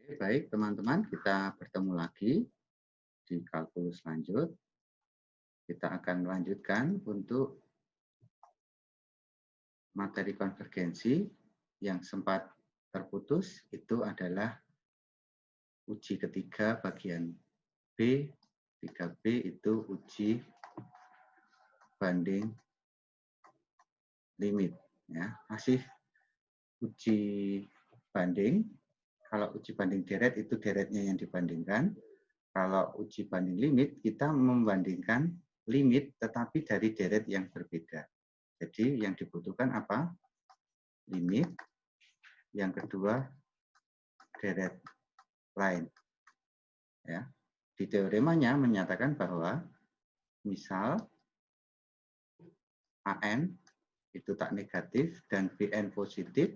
Oke, baik teman-teman, kita bertemu lagi di kalkulus lanjut. Kita akan lanjutkan untuk materi konvergensi yang sempat terputus. Itu adalah uji ketiga bagian B. 3B itu uji banding limit. Ya, masih uji banding. Kalau uji banding deret itu deretnya yang dibandingkan. Kalau uji banding limit, kita membandingkan limit tetapi dari deret yang berbeda. Jadi yang dibutuhkan apa? Limit. Yang kedua, deret lain. Ya. Di teoremanya menyatakan bahwa misal AN itu tak negatif dan BN positif.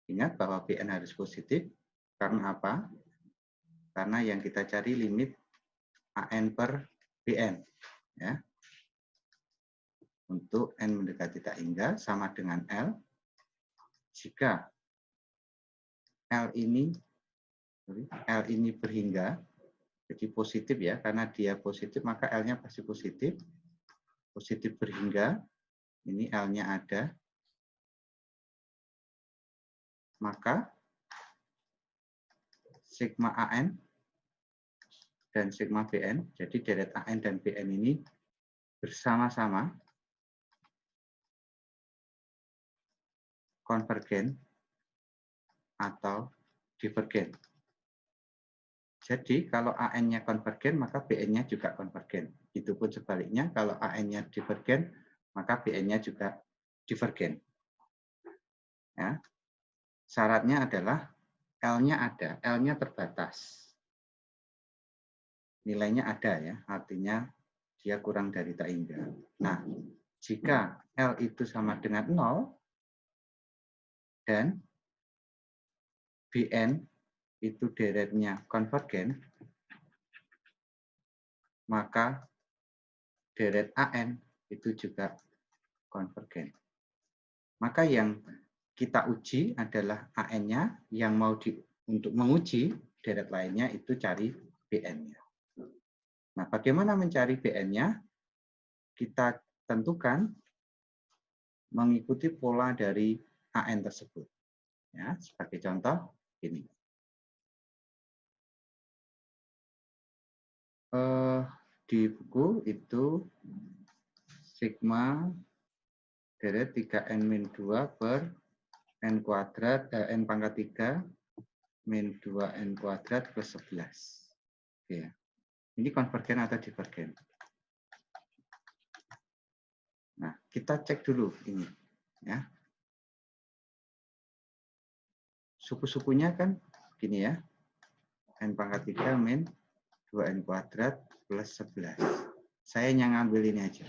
Ingat bahwa BN harus positif. Karena apa? Karena yang kita cari limit AN per BN. Ya. Untuk N mendekati tak hingga sama dengan L. Jika L ini berhingga, jadi positif ya, karena dia positif maka L-nya pasti positif. Positif berhingga, ini L-nya ada. Maka sigma AN dan sigma BN, jadi deret AN dan BN ini bersama-sama konvergen atau divergen. Jadi kalau AN-nya konvergen, maka BN-nya juga konvergen. Itu pun sebaliknya, kalau AN-nya divergen, maka BN-nya juga divergen. Ya. Syaratnya adalah L-nya ada, L-nya terbatas. Nilainya ada ya, artinya dia kurang dari tak hingga. Nah, jika L itu sama dengan 0 dan BN itu deretnya konvergen, maka deret AN itu juga konvergen. Maka yang kita uji adalah AN-nya, yang mau untuk menguji deret lainnya itu cari BN-nya. Nah, bagaimana mencari BN-nya? Kita tentukan mengikuti pola dari AN tersebut. Ya, sebagai contoh, ini. Di buku itu sigma deret 3n-2 per n kuadrat, n pangkat 3 min 2n kuadrat plus 11. Oke. Ini konvergen atau divergen? Nah, kita cek dulu ini. Ya. Suku-sukunya kan gini ya. N pangkat 3 min 2n kuadrat plus 11. Saya yang ngambil ini aja.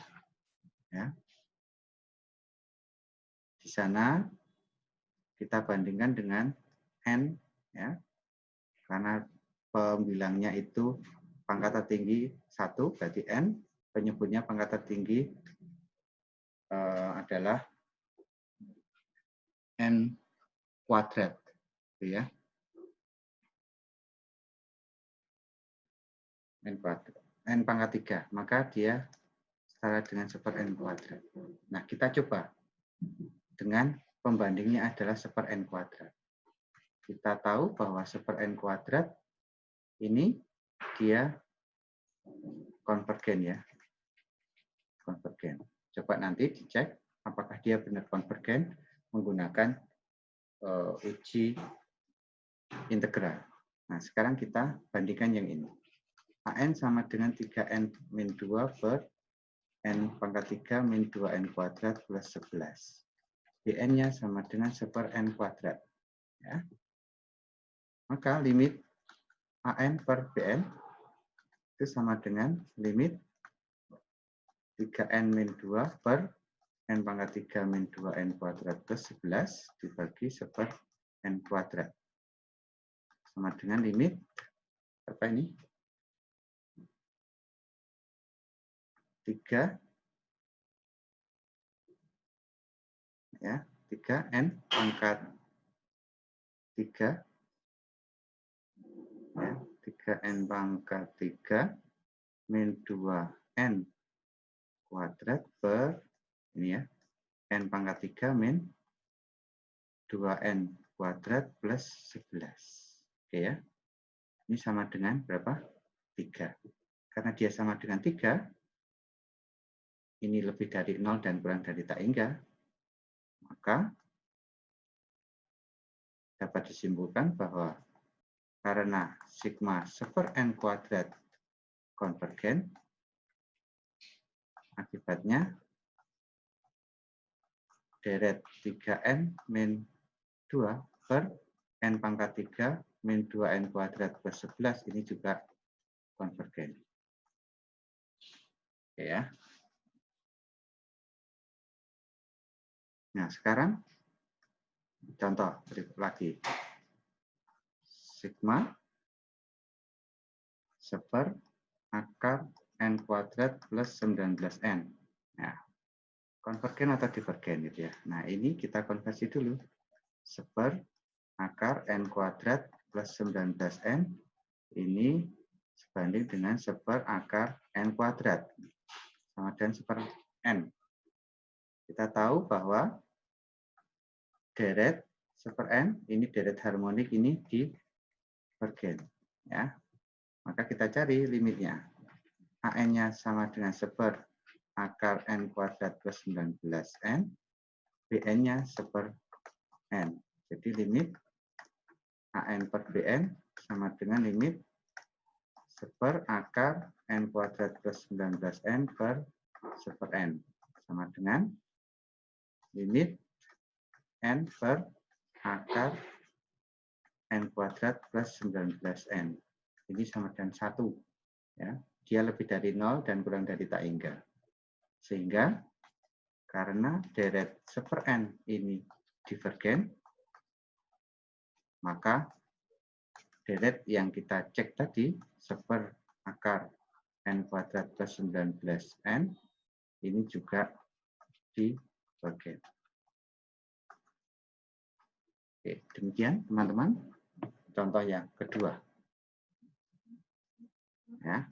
Ya. Di sana kita bandingkan dengan N, ya, karena pembilangnya itu pangkat tertinggi 1, berarti N, penyebutnya pangkat tertinggi adalah N kuadrat. Ya. N kuadrat. N pangkat 3, maka dia setara dengan 1 N kuadrat. Nah, kita coba dengan pembandingnya adalah 1 N kuadrat. Kita tahu bahwa 1 N kuadrat ini dia konvergen ya. Konvergen. Coba nanti dicek apakah dia benar konvergen menggunakan uji integral. Nah, sekarang kita bandingkan yang ini. AN sama dengan 3n-2 per n pangkat 3 min 2n kuadrat plus 11. BN-nya sama dengan 1 n kuadrat. Ya. Maka limit AN per BN itu sama dengan limit 3n min 2 per n pangkat 3 min 2n kuadrat plus 11 dibagi 1 n kuadrat. Sama dengan limit apa ini? 3 ya, 3n pangkat 3 3n pangkat 3 min 2n kuadrat per ini ya, n pangkat 3 min 2n kuadrat plus 11. Oke ya. Ini sama dengan berapa? 3. Karena dia sama dengan 3, ini lebih dari 0 dan kurang dari tak hingga, maka dapat disimpulkan bahwa karena sigma seper n kuadrat konvergen, akibatnya deret 3n min 2 per n pangkat 3 min 2n kuadrat plus 11 ini juga konvergen. Oke ya. Nah, sekarang contoh berikut lagi. Sigma seper akar n kuadrat plus 19n. Nah, konvergen atau divergen gitu ya. Nah, ini kita konversi dulu. Seper akar n kuadrat plus 19n ini sebanding dengan seper akar n kuadrat sama dengan seper n. Kita tahu bahwa deret seper n ini deret harmonik ini divergen ya. Maka kita cari limitnya. AN-nya sama dengan seper akar n kuadrat plus 19n, BN-nya seper n. Jadi limit AN per BN sama dengan limit seper akar n kuadrat plus 19n per seper n. Sama dengan limit n per akar n kuadrat plus 19n. Ini sama dengan 1. Ya. Dia lebih dari 0 dan kurang dari tak hingga. Sehingga karena deret seper n ini divergen, maka deret yang kita cek tadi, seper akar n kuadrat plus 19n, ini juga divergen. Oke, demikian teman-teman. Contoh yang kedua. Ya.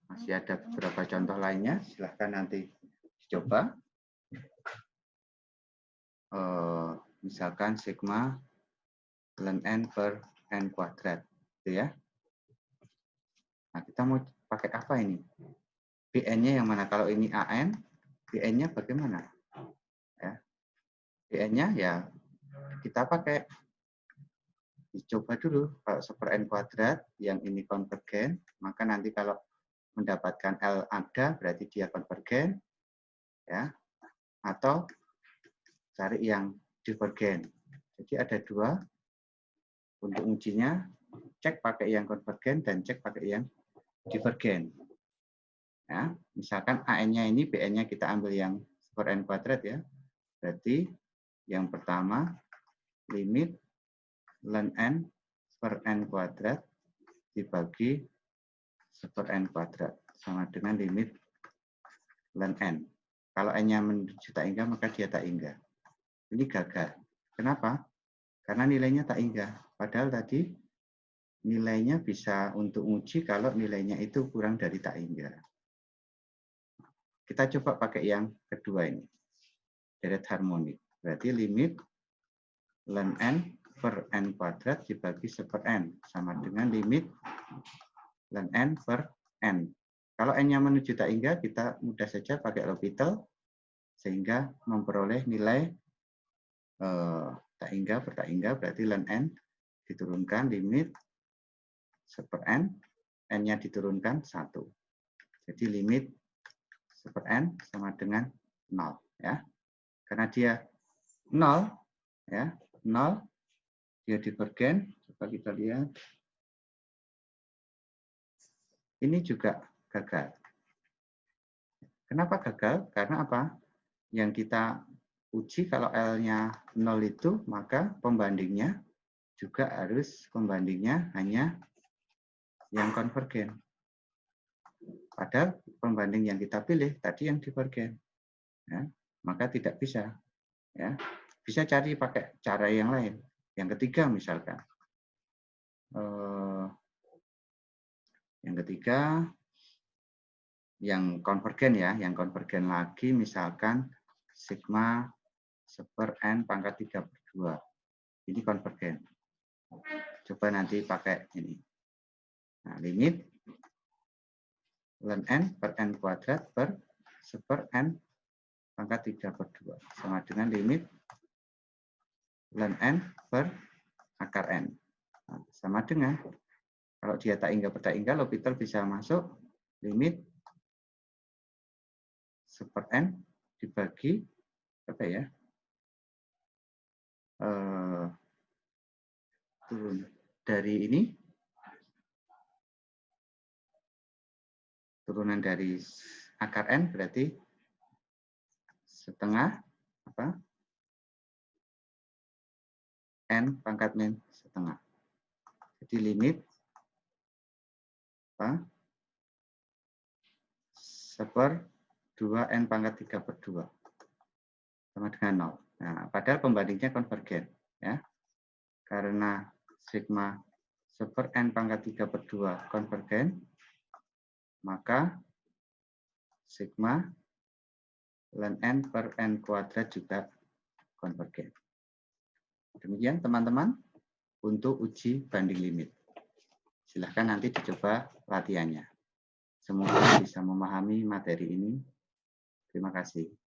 Masih ada beberapa contoh lainnya, silahkan nanti dicoba. Misalkan sigma ln n per n kuadrat, gitu ya. Nah, kita mau pakai apa ini? Bn-nya yang mana? Kalau ini AN, Bn-nya bagaimana? Ya. Bn-nya ya kita pakai, dicoba dulu. Kalau seper n kuadrat, yang ini konvergen, maka nanti kalau mendapatkan L ada, berarti dia konvergen. Ya. Atau cari yang divergen. Jadi ada dua. Untuk ujinya, cek pakai yang konvergen dan cek pakai yang divergen. Ya, misalkan AN-nya ini, BN-nya kita ambil yang seper n kuadrat ya. Berarti yang pertama, limit ln n per n kuadrat dibagi seper n kuadrat. Sama dengan limit ln n. Kalau n-nya menuju tak hingga, maka dia tak hingga. Ini gagal. Kenapa? Karena nilainya tak hingga. Padahal tadi nilainya bisa untuk uji kalau nilainya itu kurang dari tak hingga. Kita coba pakai yang kedua ini. Deret harmonik. Berarti limit ln n per n kuadrat dibagi seper n. Sama dengan limit ln n per n. Kalau n-nya menuju tak hingga, kita mudah saja pakai L'Hopital sehingga memperoleh nilai tak hingga per tak hingga, berarti ln n diturunkan limit seper n, n-nya diturunkan 1. Jadi limit seper n sama dengan 0. Ya. Karena dia 0, ya, 0, dia divergen. Coba kita lihat. Ini juga gagal. Kenapa gagal? Karena apa? Yang kita uji kalau L-nya 0 itu, maka pembandingnya juga harus pembandingnya hanya yang konvergen. Padahal pembanding yang kita pilih tadi yang divergen. Ya, maka tidak bisa. Ya. Bisa cari pakai cara yang lain. Yang ketiga misalkan. Yang ketiga, yang konvergen ya, yang konvergen lagi misalkan sigma 1/n pangkat 3/2. Ini konvergen. Coba nanti pakai ini. Nah, limit ln n per n kuadrat per 1/n pangkat 3/2 sama dengan limit ln n per akar n. Nah, sama dengan kalau dia tak hingga per tak hingga, L'Hopital bisa masuk limit 1/n dibagi apa ya? Turun dari ini, turunan dari akar n berarti setengah apa? N pangkat min setengah. Jadi limit apa? 1/2 n pangkat 3/2 sama dengan 0. Nah, padahal pembandingnya konvergen ya. Karena sigma 1/n pangkat 3/2 konvergen, maka sigma ln n per n kuadrat juga konvergen. Demikian teman-teman untuk uji banding limit. Silahkan nanti dicoba latihannya. Semoga bisa memahami materi ini. Terima kasih.